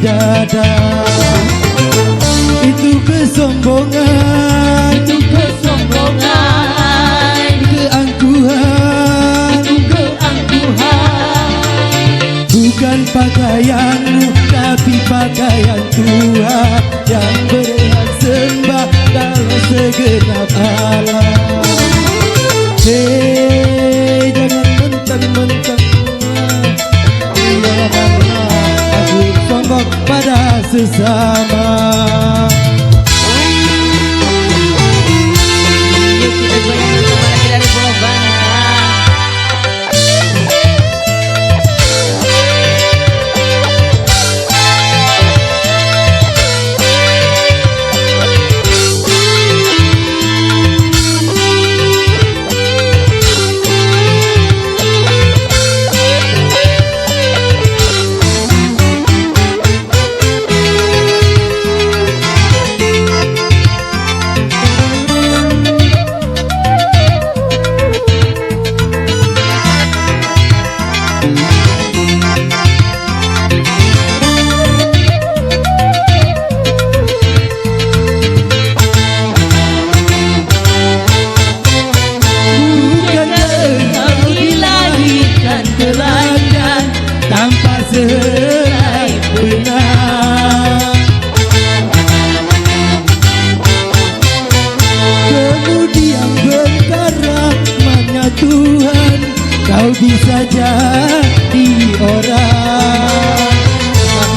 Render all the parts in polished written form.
Dada itu kesombongan, keangkuhan, bukan pakaianmu tapi pakaian Tuhan yang berhak sembah dalam segenap alam. Hei, jangan mentang-mentang sombong pada sesama. Yuk kita goyang bersama lagi dari Pulau Bangka. Selai benar, kemudian berkat rahmat-Nya Tuhan kau bisa jadi orang.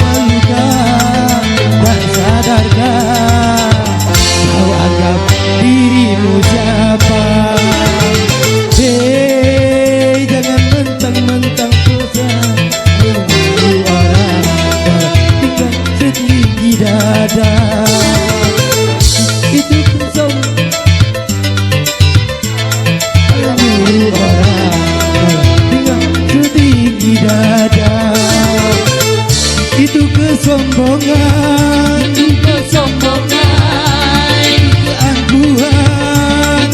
Malukan dan sadarkan kau anggap dirimu siapa. Hei, jangan mentang-mentang dada itu kesombongan orang dengan setinggi dada. Itu kesombongan, keangkuhan,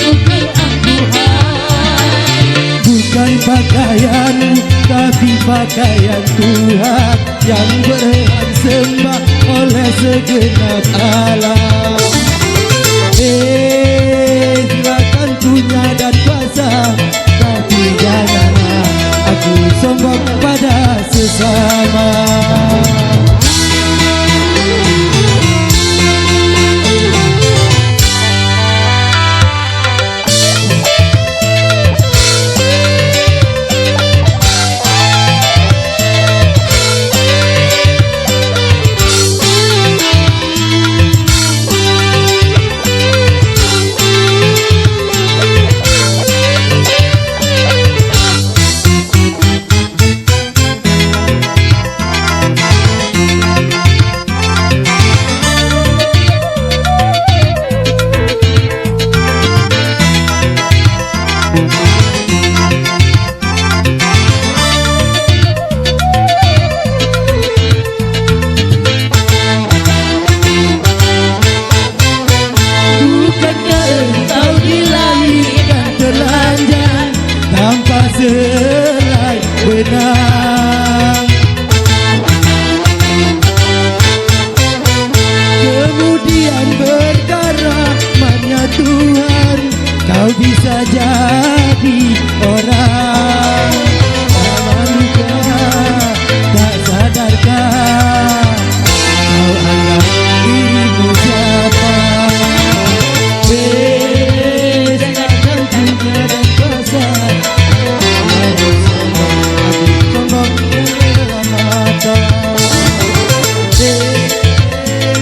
bukan pakaian tapi pakaian Tuhan yang berhak sembah oleh segenap alam. Silakan punya dan kuasa, tapi janganlah aku sombong pada sesama. Selai benang, kemudian berkat rahmat-Nya Tuhan kau bisa jadi orang. Malukan tak sadarkan kau anggap dirimu siapa. Jangan punya dan kuasa,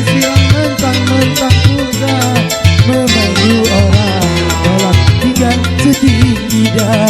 siang mentang setinggi daun.